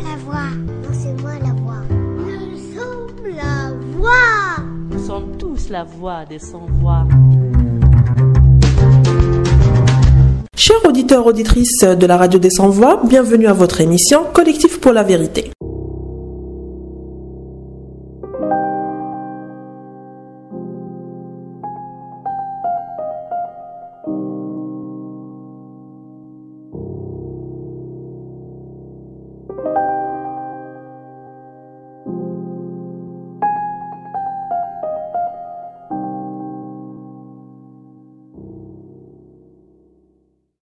la voix. Non, c'est moi la voix. Nous sommes la voix. Nous sommes tous la voix des sans-voix. Chers auditeurs, auditrices de la radio des sans-voix, bienvenue à votre émission Collectif pour la vérité.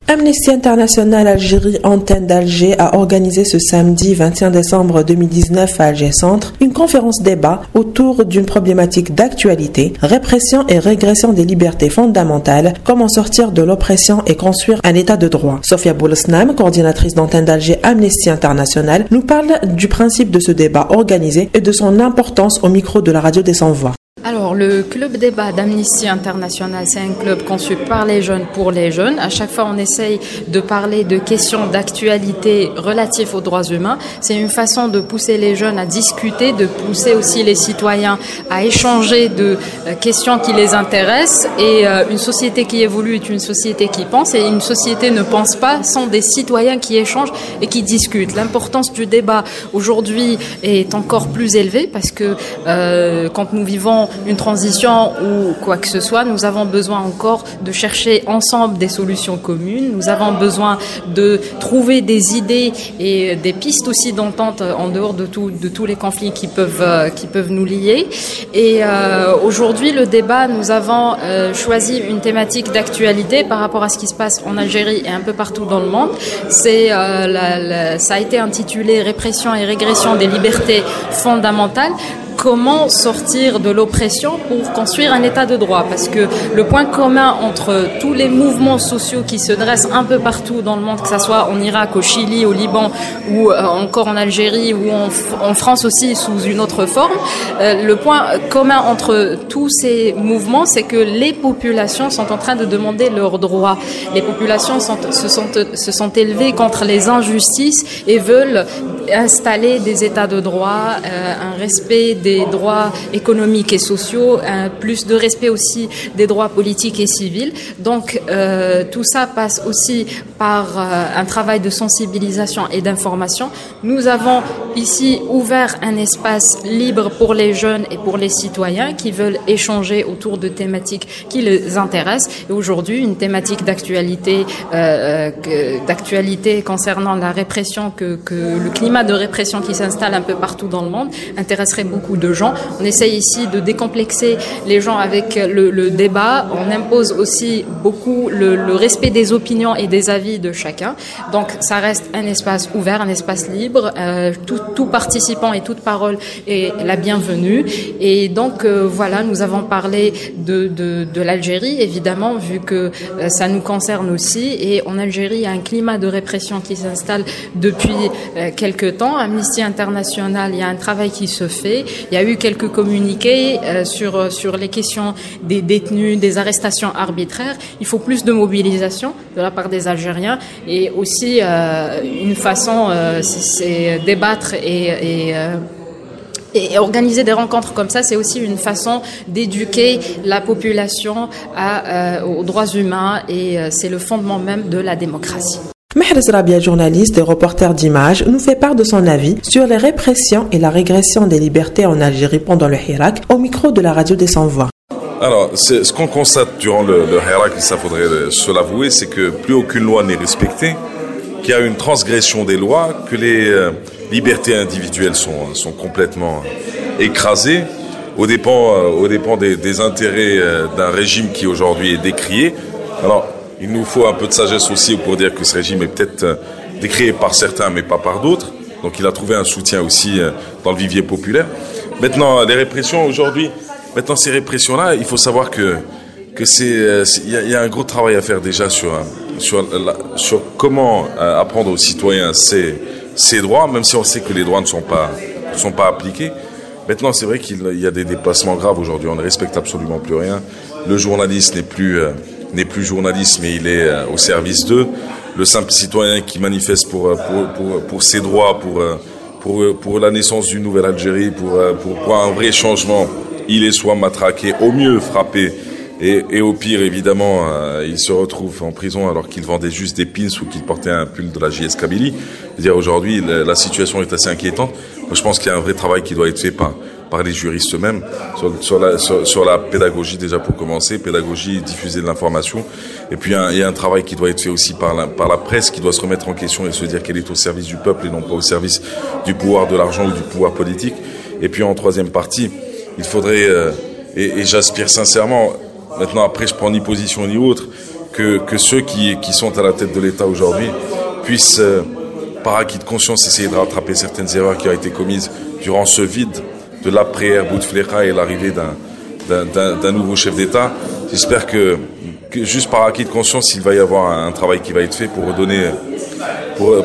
Amnesty International Algérie antenne d'Alger a organisé ce samedi 21 décembre 2019 à Alger Centre une conférence débat autour d'une problématique d'actualité, répression et régression des libertés fondamentales, comment sortir de l'oppression et construire un état de droit. Sofia Boulesnam, coordinatrice d'antenne d'Alger Amnesty International, nous parle du principe de ce débat organisé et de son importance au micro de la radio des sans-voix. Alors, le club débat d'Amnesty International, c'est un club conçu par les jeunes pour les jeunes. À chaque fois, on essaye de parler de questions d'actualité relatives aux droits humains. C'est une façon de pousser les jeunes à discuter, de pousser aussi les citoyens à échanger de questions qui les intéressent. Et une société qui évolue est une société qui pense. Et une société ne pense pas sans des citoyens qui échangent et qui discutent. L'importance du débat aujourd'hui est encore plus élevée parce que quand nous vivons une transition ou quoi que ce soit, nous avons besoin encore de chercher ensemble des solutions communes. Nous avons besoin de trouver des idées et des pistes aussi d'entente en dehors de tous les conflits qui peuvent nous lier. Et aujourd'hui, le débat, nous avons choisi une thématique d'actualité par rapport à ce qui se passe en Algérie et un peu partout dans le monde. Ça a été intitulé « Répression et régression des libertés fondamentales ». Comment sortir de l'oppression pour construire un état de droit? Parce que le point commun entre tous les mouvements sociaux qui se dressent un peu partout dans le monde, que ce soit en Irak, au Chili, au Liban ou encore en Algérie ou en France aussi sous une autre forme, le point commun entre tous ces mouvements, c'est que les populations sont en train de demander leurs droits. Les populations se sont élevées contre les injustices et veulent installer des états de droit, un respect des droits économiques et sociaux, plus de respect aussi des droits politiques et civils. Donc tout ça passe aussi par un travail de sensibilisation et d'information. Nous avons ici ouvert un espace libre pour les jeunes et pour les citoyens qui veulent échanger autour de thématiques qui les intéressent. Et aujourd'hui, une thématique d'actualité concernant la répression, que le climat de répression qui s'installe un peu partout dans le monde intéresserait beaucoup de gens. On essaye ici de décomplexer les gens avec le débat. On impose aussi beaucoup le respect des opinions et des avis de chacun. Donc ça reste un espace ouvert, un espace libre. Tout participant et toute parole est la bienvenue. Et donc voilà, nous avons parlé de l'Algérie, évidemment, vu que ça nous concerne aussi. Et en Algérie, il y a un climat de répression qui s'installe depuis quelques temps. Amnesty International, il y a un travail qui se fait. Il y a eu quelques communiqués sur les questions des détenus, des arrestations arbitraires. Il faut plus de mobilisation de la part des Algériens et aussi une façon, c'est débattre et organiser des rencontres comme ça, c'est aussi une façon d'éduquer la population aux droits humains et c'est le fondement même de la démocratie. Mehrez Rabia, journaliste et reporter d'images, nous fait part de son avis sur les répressions et la régression des libertés en Algérie pendant le Hirak au micro de la radio des sans-voix. Alors, ce qu'on constate durant le Hirak, ça faudrait se l'avouer, c'est que plus aucune loi n'est respectée, qu'il y a une transgression des lois, que les libertés individuelles sont complètement écrasées au dépens des intérêts d'un régime qui aujourd'hui est décrié. Alors, il nous faut un peu de sagesse aussi pour dire que ce régime est peut-être décrié par certains mais pas par d'autres. Donc il a trouvé un soutien aussi dans le vivier populaire. Maintenant, les répressions aujourd'hui, ces répressions-là, il faut savoir que il y a un gros travail à faire déjà sur comment apprendre aux citoyens ces droits, même si on sait que les droits ne sont pas appliqués. Maintenant, c'est vrai qu'il y a des dépassements graves aujourd'hui. On ne respecte absolument plus rien. Le journaliste n'est plus journaliste, mais il est au service d'eux. Le simple citoyen qui manifeste pour ses droits, pour la naissance d'une nouvelle Algérie, pour un vrai changement, il est soit matraqué, au mieux frappé, et au pire, évidemment, il se retrouve en prison alors qu'il vendait juste des pins ou qu'il portait un pull de la JS Kabylie. C'est-à-dire aujourd'hui, la situation est assez inquiétante. Moi, je pense qu'il y a un vrai travail qui doit être fait par les juristes eux-mêmes sur la pédagogie déjà pour commencer, pédagogie, diffuser de l'information. Et puis il y a un travail qui doit être fait aussi par la presse qui doit se remettre en question et se dire qu'elle est au service du peuple et non pas au service du pouvoir de l'argent ou du pouvoir politique. Et puis en troisième partie, il faudrait, et j'aspire sincèrement, maintenant après je prends ni position ni autre, que ceux qui sont à la tête de l'État aujourd'hui puissent, par acquis de conscience, essayer de rattraper certaines erreurs qui ont été commises durant ce vide de l'après-ère Bouteflika et l'arrivée d'un nouveau chef d'État. J'espère que juste par acquis de conscience, il va y avoir un travail qui va être fait pour redonner, pour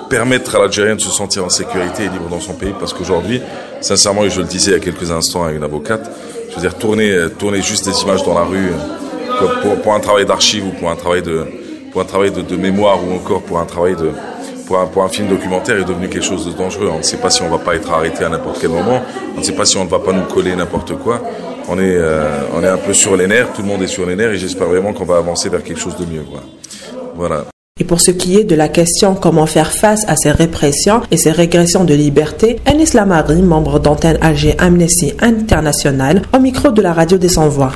permettre à l'Algérien de se sentir en sécurité et libre dans son pays. Parce qu'aujourd'hui, sincèrement, et je le disais il y a quelques instants avec une avocate, je veux dire, tourner juste des images dans la rue pour un travail d'archive ou pour un travail de mémoire ou encore pour un travail pour un film documentaire est devenu quelque chose de dangereux. On ne sait pas si on ne va pas être arrêté à n'importe quel moment. On ne sait pas si on ne va pas nous coller n'importe quoi. On est un peu sur les nerfs. Tout le monde est sur les nerfs et j'espère vraiment qu'on va avancer vers quelque chose de mieux. Voilà. Et pour ce qui est de la question comment faire face à ces répressions et ces régressions de liberté, Anis Lamari, membre d'antenne Alger Amnesty International, au micro de la radio des Sans-Voix.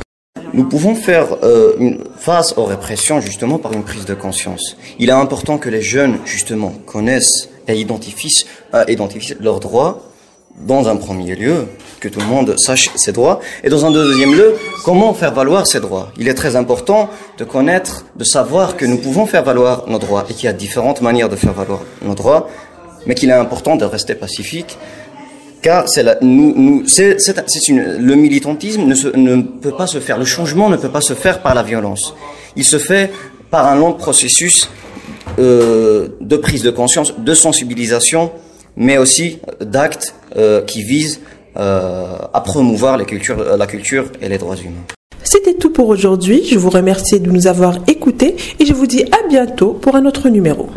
Nous pouvons faire face aux répressions justement par une prise de conscience. Il est important que les jeunes justement connaissent et identifient leurs droits dans un premier lieu, que tout le monde sache ses droits, et dans un deuxième lieu, comment faire valoir ses droits. Il est très important de connaître, de savoir que nous pouvons faire valoir nos droits et qu'il y a différentes manières de faire valoir nos droits, mais qu'il est important de rester pacifique. Car le militantisme ne peut pas se faire, le changement ne peut pas se faire par la violence. Il se fait par un long processus de prise de conscience, de sensibilisation, mais aussi d'actes qui visent à promouvoir la culture et les droits humains. C'était tout pour aujourd'hui. Je vous remercie de nous avoir écoutés et je vous dis à bientôt pour un autre numéro.